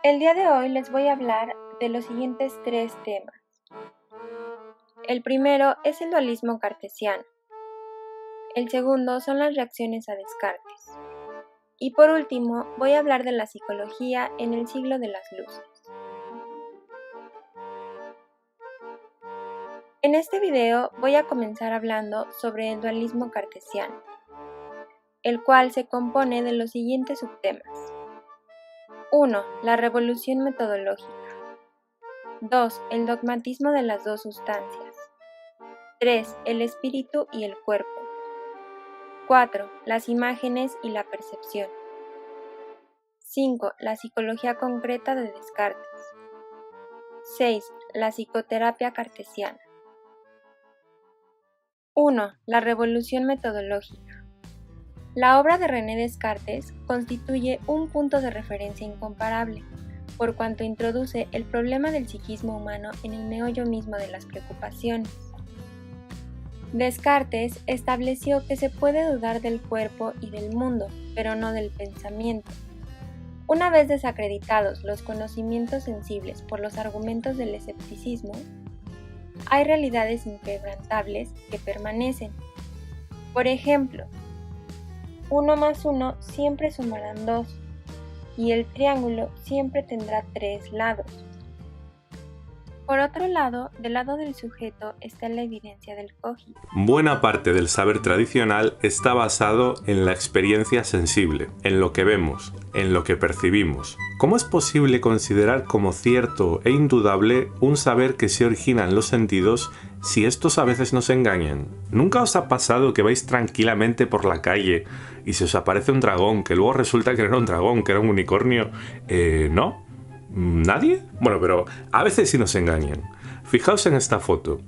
El día de hoy les voy a hablar de los siguientes 3 temas. El primero es el dualismo cartesiano. El segundo son las reacciones a Descartes. Y por último, voy a hablar de la psicología en el siglo de las luces. En este video voy a comenzar hablando sobre el dualismo cartesiano, el cual se compone de los siguientes subtemas. 1. La revolución metodológica. 2. El dogmatismo de las dos sustancias. 3. El espíritu y el cuerpo. 4. Las imágenes y la percepción. 5. La psicología concreta de Descartes. 6. La psicoterapia cartesiana. 1. La revolución metodológica. La obra de René Descartes constituye un punto de referencia incomparable, por cuanto introduce el problema del psiquismo humano en el meollo mismo de las preocupaciones. Descartes estableció que se puede dudar del cuerpo y del mundo, pero no del pensamiento. Una vez desacreditados los conocimientos sensibles por los argumentos del escepticismo, hay realidades inquebrantables que permanecen. Por ejemplo, 1 más 1 siempre sumarán 2, y el triángulo siempre tendrá 3 lados. Por otro lado, del lado del sujeto está la evidencia del cogito. Buena parte del saber tradicional está basado en la experiencia sensible, en lo que vemos, en lo que percibimos. ¿Cómo es posible considerar como cierto e indudable un saber que se origina en los sentidos si estos a veces nos engañan? ¿Nunca os ha pasado que vais tranquilamente por la calle y se os aparece un dragón, que luego resulta que no era un dragón, que era un unicornio? ¿No? ¿Nadie? Bueno, pero a veces sí nos engañan. Fijaos en esta foto.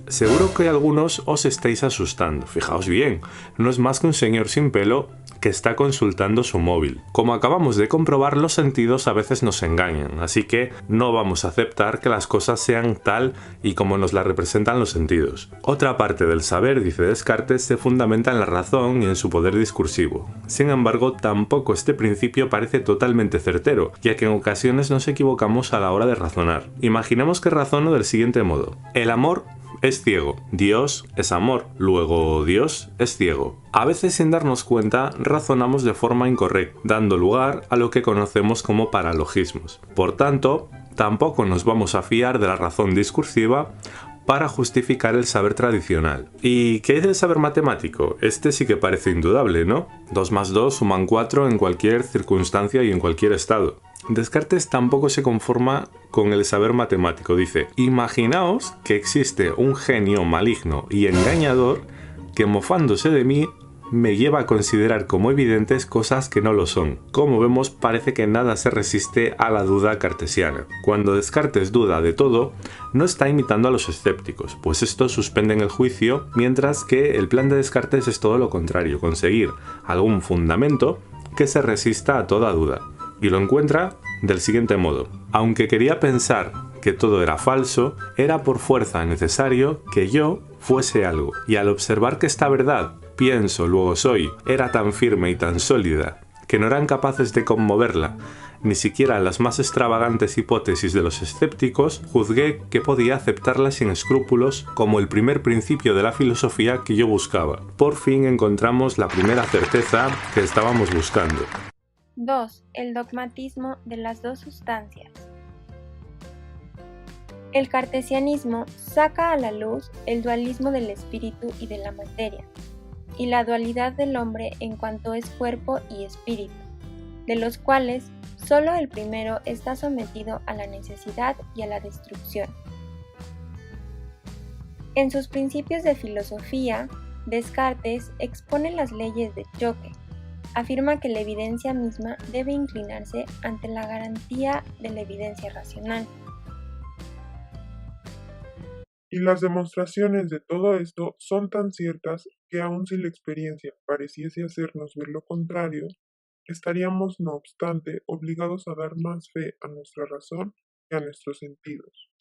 Seguro que algunos os estáis asustando. Fijaos bien, no es más que un señor sin pelo que está consultando su móvil. Como acabamos de comprobar, los sentidos a veces nos engañan, así que no vamos a aceptar que las cosas sean tal y como nos las representan los sentidos. Otra parte del saber, dice Descartes, se fundamenta en la razón y en su poder discursivo. Sin embargo, tampoco este principio parece totalmente certero, ya que en ocasiones nos equivocamos a la hora de razonar. Imaginemos que razono del siguiente modo. El amor es ciego, Dios es amor, luego Dios es ciego. A veces sin darnos cuenta razonamos de forma incorrecta, dando lugar a lo que conocemos como paralogismos. Por tanto, tampoco nos vamos a fiar de la razón discursiva para justificar el saber tradicional. ¿Y qué hay del saber matemático? Este sí que parece indudable, ¿no? 2 más 2 suman 4 en cualquier circunstancia y en cualquier estado. Descartes tampoco se conforma con el saber matemático. Dice, imaginaos que existe un genio maligno y engañador que, mofándose de mí, me lleva a considerar como evidentes cosas que no lo son. Como vemos, parece que nada se resiste a la duda cartesiana. Cuando Descartes duda de todo, no está imitando a los escépticos, pues estos suspenden el juicio, mientras que el plan de Descartes es todo lo contrario, conseguir algún fundamento que se resista a toda duda. Y lo encuentra del siguiente modo. Aunque quería pensar que todo era falso, era por fuerza necesario que yo fuese algo. Y al observar que esta verdad, pienso, luego soy, era tan firme y tan sólida, que no eran capaces de conmoverla, ni siquiera las más extravagantes hipótesis de los escépticos, juzgué que podía aceptarla sin escrúpulos como el primer principio de la filosofía que yo buscaba. Por fin encontramos la primera certeza que estábamos buscando. 2. El dogmatismo de las dos sustancias. El cartesianismo saca a la luz el dualismo del espíritu y de la materia, y la dualidad del hombre en cuanto es cuerpo y espíritu, de los cuales solo el primero está sometido a la necesidad y a la destrucción. En sus principios de filosofía, Descartes expone las leyes de choque. Afirma que la evidencia misma debe inclinarse ante la garantía de la evidencia racional. Y las demostraciones de todo esto son tan ciertas que aun si la experiencia pareciese hacernos ver lo contrario, estaríamos no obstante obligados a dar más fe a nuestra razón que a nuestros sentidos.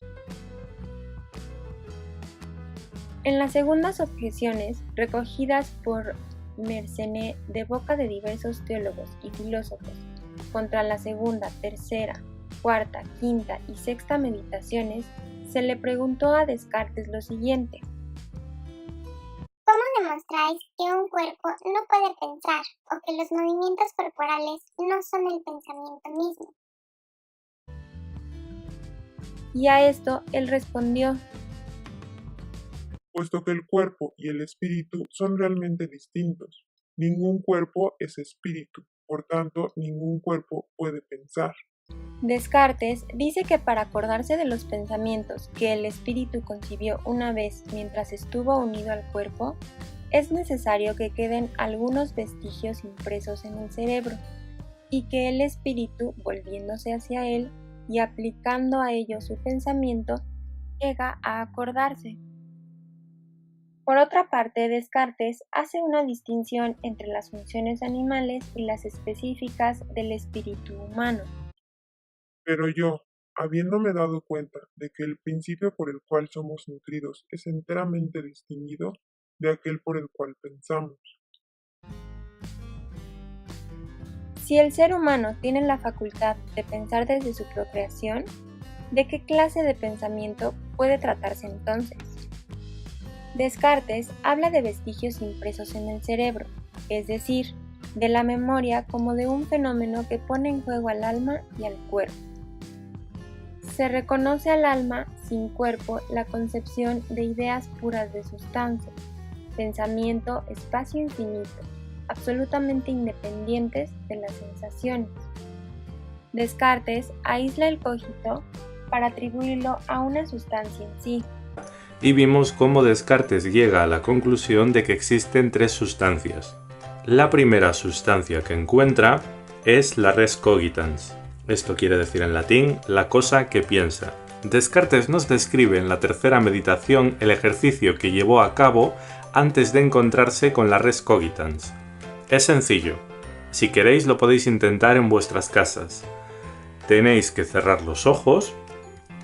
En las segundas objeciones, recogidas por Mersenne de boca de diversos teólogos y filósofos, contra la segunda, tercera cuarta, quinta y sexta meditaciones, se le preguntó a Descartes lo siguiente: ¿cómo demostráis que un cuerpo no puede pensar o que los movimientos corporales no son el pensamiento mismo? Y a esto él respondió: puesto que el cuerpo y el espíritu son realmente distintos. Ningún cuerpo es espíritu, por tanto, ningún cuerpo puede pensar. Descartes dice que para acordarse de los pensamientos que el espíritu concibió una vez mientras estuvo unido al cuerpo, es necesario que queden algunos vestigios impresos en el cerebro, y que el espíritu, volviéndose hacia él y aplicando a ello su pensamiento, llega a acordarse. Por otra parte, Descartes hace una distinción entre las funciones animales y las específicas del espíritu humano. Pero yo, habiéndome dado cuenta de que el principio por el cual somos nutridos es enteramente distinguido de aquel por el cual pensamos. Si el ser humano tiene la facultad de pensar desde su procreación, ¿de qué clase de pensamiento puede tratarse entonces? Descartes habla de vestigios impresos en el cerebro, es decir, de la memoria como de un fenómeno que pone en juego al alma y al cuerpo. Se reconoce al alma sin cuerpo la concepción de ideas puras de sustancia, pensamiento, espacio infinito, absolutamente independientes de las sensaciones. Descartes aísla el cogito para atribuirlo a una sustancia en sí. Y vimos cómo Descartes llega a la conclusión de que existen tres sustancias. La primera sustancia que encuentra es la res cogitans. Esto quiere decir en latín la cosa que piensa. Descartes nos describe en la tercera meditación el ejercicio que llevó a cabo antes de encontrarse con la res cogitans. Es sencillo. Si queréis lo podéis intentar en vuestras casas. Tenéis que cerrar los ojos,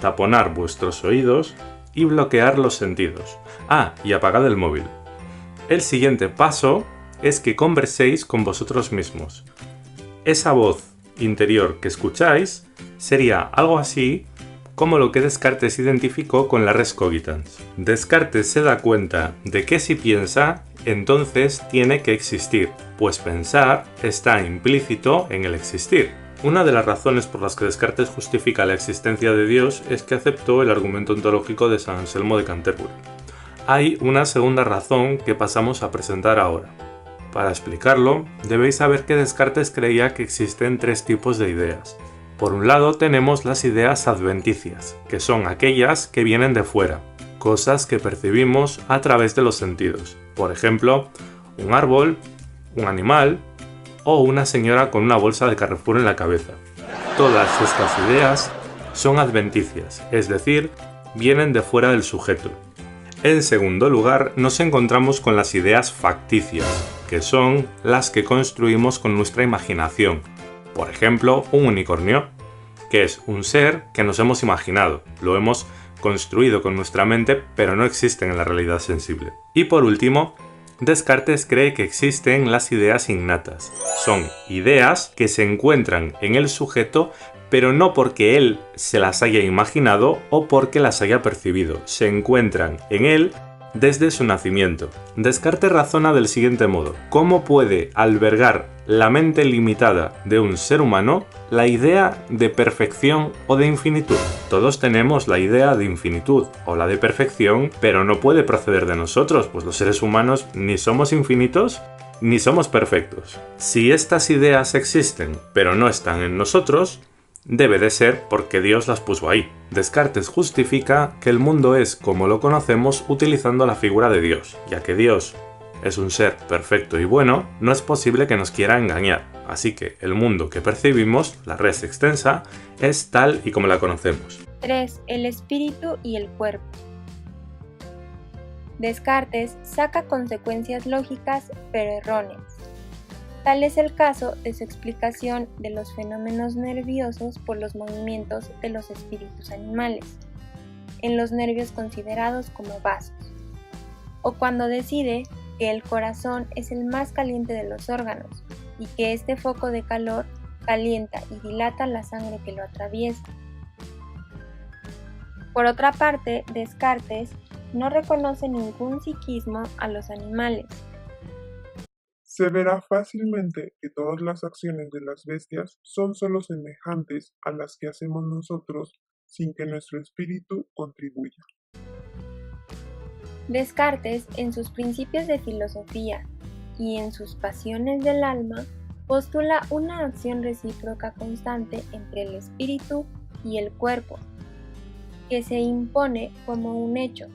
taponar vuestros oídos y bloquear los sentidos. Y apagad el móvil. El siguiente paso es que converséis con vosotros mismos. Esa voz interior que escucháis sería algo así como lo que Descartes identificó con la res cogitans. Descartes se da cuenta de que si piensa, entonces tiene que existir, pues pensar está implícito en el existir. Una de las razones por las que Descartes justifica la existencia de Dios es que aceptó el argumento ontológico de San Anselmo de Canterbury. Hay una segunda razón que pasamos a presentar ahora. Para explicarlo, debéis saber que Descartes creía que existen tres tipos de ideas. Por un lado tenemos las ideas adventicias, que son aquellas que vienen de fuera, cosas que percibimos a través de los sentidos. Por ejemplo, un árbol, un animal o una señora con una bolsa de Carrefour en la cabeza. Todas estas ideas son adventicias, es decir, vienen de fuera del sujeto. En segundo lugar, nos encontramos con las ideas facticias, que son las que construimos con nuestra imaginación. Por ejemplo, un unicornio, que es un ser que nos hemos imaginado, lo hemos construido con nuestra mente, pero no existen en la realidad sensible. Y por último, Descartes cree que existen las ideas innatas. Son ideas que se encuentran en el sujeto, pero no porque él se las haya imaginado o porque las haya percibido. Se encuentran en él desde su nacimiento. Descartes razona del siguiente modo: ¿cómo puede albergar la mente limitada de un ser humano la idea de perfección o de infinitud? Todos tenemos la idea de infinitud o la de perfección, pero no puede proceder de nosotros, pues los seres humanos ni somos infinitos ni somos perfectos. Si estas ideas existen, pero no están en nosotros, debe de ser porque Dios las puso ahí. Descartes justifica que el mundo es como lo conocemos utilizando la figura de Dios, ya que Dios es un ser perfecto y bueno, no es posible que nos quiera engañar. Así que el mundo que percibimos, la res extensa, es tal y como la conocemos. 3. El espíritu y el cuerpo. Descartes saca consecuencias lógicas pero erróneas. Tal es el caso de su explicación de los fenómenos nerviosos por los movimientos de los espíritus animales, en los nervios considerados como vasos, o cuando decide que el corazón es el más caliente de los órganos y que este foco de calor calienta y dilata la sangre que lo atraviesa. Por otra parte, Descartes no reconoce ningún psiquismo a los animales. Se verá fácilmente que todas las acciones de las bestias son solo semejantes a las que hacemos nosotros sin que nuestro espíritu contribuya. Descartes, en sus principios de filosofía y en sus pasiones del alma, postula una acción recíproca constante entre el espíritu y el cuerpo, que se impone como un hecho,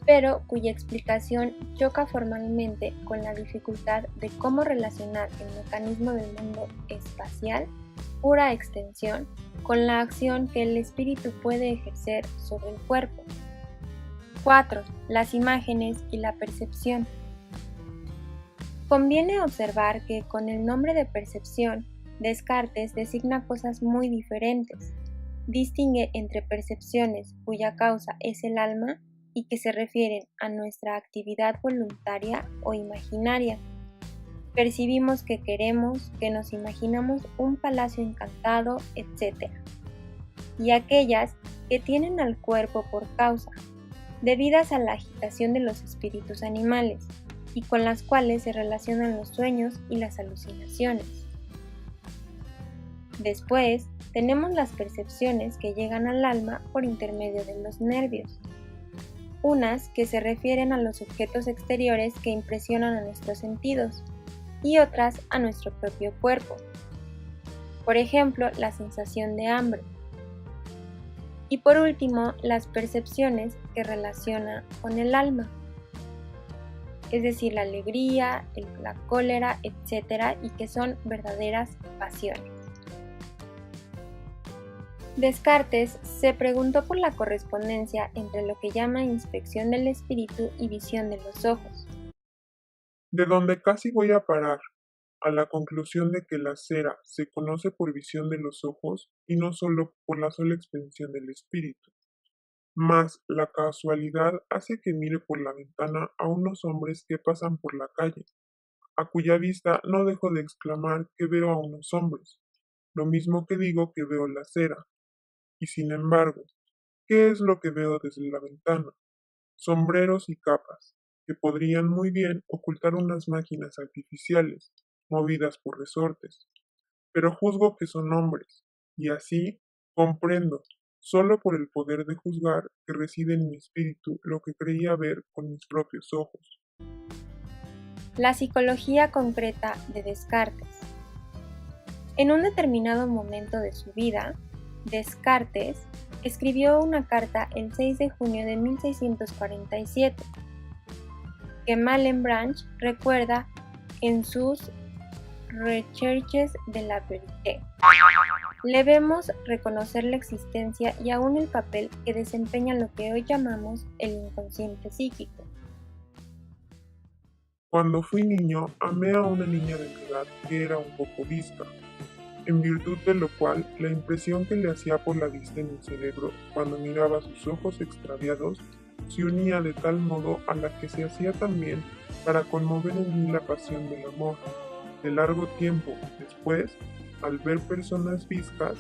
pero cuya explicación choca formalmente con la dificultad de cómo relacionar el mecanismo del mundo espacial, pura extensión, con la acción que el espíritu puede ejercer sobre el cuerpo. 4. Las imágenes y la percepción. Conviene observar que con el nombre de percepción, Descartes designa cosas muy diferentes. Distingue entre percepciones cuya causa es el alma y que se refieren a nuestra actividad voluntaria o imaginaria. Percibimos que queremos, que nos imaginamos un palacio encantado, etc. Y aquellas que tienen al cuerpo por causa, debidas a la agitación de los espíritus animales, y con las cuales se relacionan los sueños y las alucinaciones. Después, tenemos las percepciones que llegan al alma por intermedio de los nervios, unas que se refieren a los objetos exteriores que impresionan a nuestros sentidos, y otras a nuestro propio cuerpo. Por ejemplo, la sensación de hambre. Y por último, las percepciones que relaciona con el alma, es decir, la alegría, la cólera, etc., y que son verdaderas pasiones. Descartes se preguntó por la correspondencia entre lo que llama inspección del espíritu y visión de los ojos. De donde casi voy a parar, a la conclusión de que la cera se conoce por visión de los ojos y no solo por la sola expansión del espíritu. Mas la casualidad hace que mire por la ventana a unos hombres que pasan por la calle, a cuya vista no dejo de exclamar que veo a unos hombres, lo mismo que digo que veo la cera. Y sin embargo, ¿qué es lo que veo desde la ventana? Sombreros y capas, que podrían muy bien ocultar unas máquinas artificiales, movidas por resortes. Pero juzgo que son hombres, y así comprendo, solo por el poder de juzgar, que reside en mi espíritu lo que creía ver con mis propios ojos. La psicología concreta de Descartes. En un determinado momento de su vida, Descartes escribió una carta el 6 de junio de 1647, que Malebranche recuerda en sus Recherches de la Vérité. Le vemos reconocer la existencia y aún el papel que desempeña lo que hoy llamamos el inconsciente psíquico. Cuando fui niño, amé a una niña de mi edad que era un poco visca, en virtud de lo cual la impresión que le hacía por la vista en mi cerebro cuando miraba sus ojos extraviados se unía de tal modo a la que se hacía también para conmover en mí la pasión del amor. De largo tiempo después, al ver personas viscas,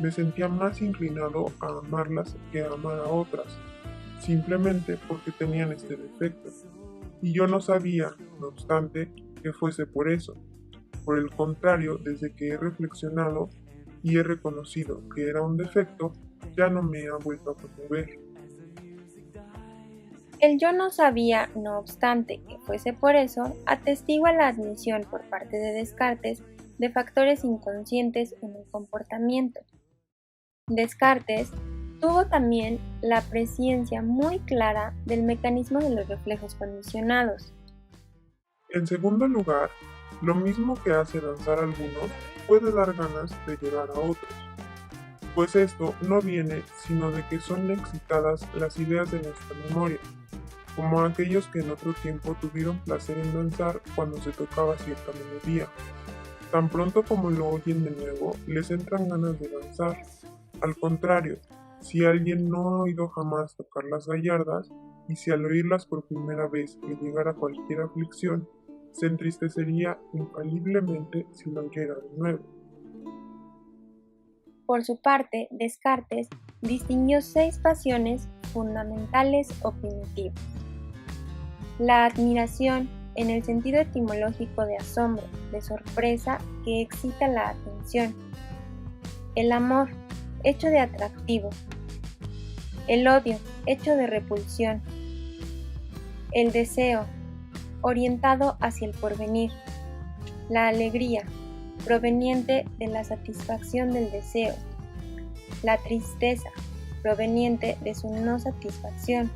me sentía más inclinado a amarlas que a amar a otras, simplemente porque tenían este defecto. Y yo no sabía, no obstante, que fuese por eso. Por el contrario, desde que he reflexionado y he reconocido que era un defecto, ya no me ha vuelto a conmover. El yo no sabía, no obstante que fuese por eso, atestigua la admisión por parte de Descartes de factores inconscientes en el comportamiento. Descartes tuvo también la presciencia muy clara del mecanismo de los reflejos condicionados. En segundo lugar, lo mismo que hace danzar a algunos puede dar ganas de llorar a otros, pues esto no viene sino de que son excitadas las ideas de nuestra memoria, como aquellos que en otro tiempo tuvieron placer en danzar cuando se tocaba cierta melodía. Tan pronto como lo oyen de nuevo, les entran ganas de danzar. Al contrario, si alguien no ha oído jamás tocar las gallardas, y si al oírlas por primera vez le llegara cualquier aflicción, se entristecería infaliblemente si lo oyera de nuevo. Por su parte, Descartes distinguió 6 pasiones fundamentales o primitivas. La admiración, en el sentido etimológico de asombro, de sorpresa, que excita la atención. El amor, hecho de atractivo. El odio, hecho de repulsión. El deseo, orientado hacia el porvenir. La alegría, proveniente de la satisfacción del deseo. La tristeza, proveniente de su no satisfacción.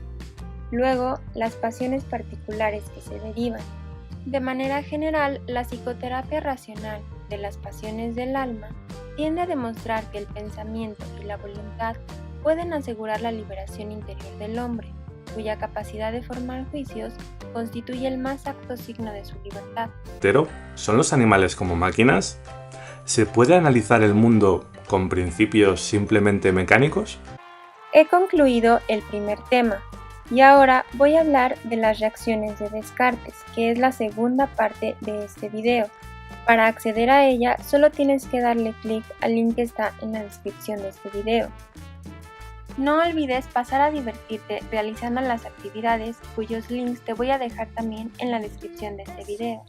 Luego, las pasiones particulares que se derivan. De manera general, la psicoterapia racional de las pasiones del alma tiende a demostrar que el pensamiento y la voluntad pueden asegurar la liberación interior del hombre, cuya capacidad de formar juicios constituye el más acto signo de su libertad. Pero, ¿son los animales como máquinas? ¿Se puede analizar el mundo con principios simplemente mecánicos? He concluido el primer tema. Y ahora voy a hablar de las reacciones de Descartes, que es la segunda parte de este video. Para acceder a ella, solo tienes que darle clic al link que está en la descripción de este video. No olvides pasar a divertirte realizando las actividades, cuyos links te voy a dejar también en la descripción de este video.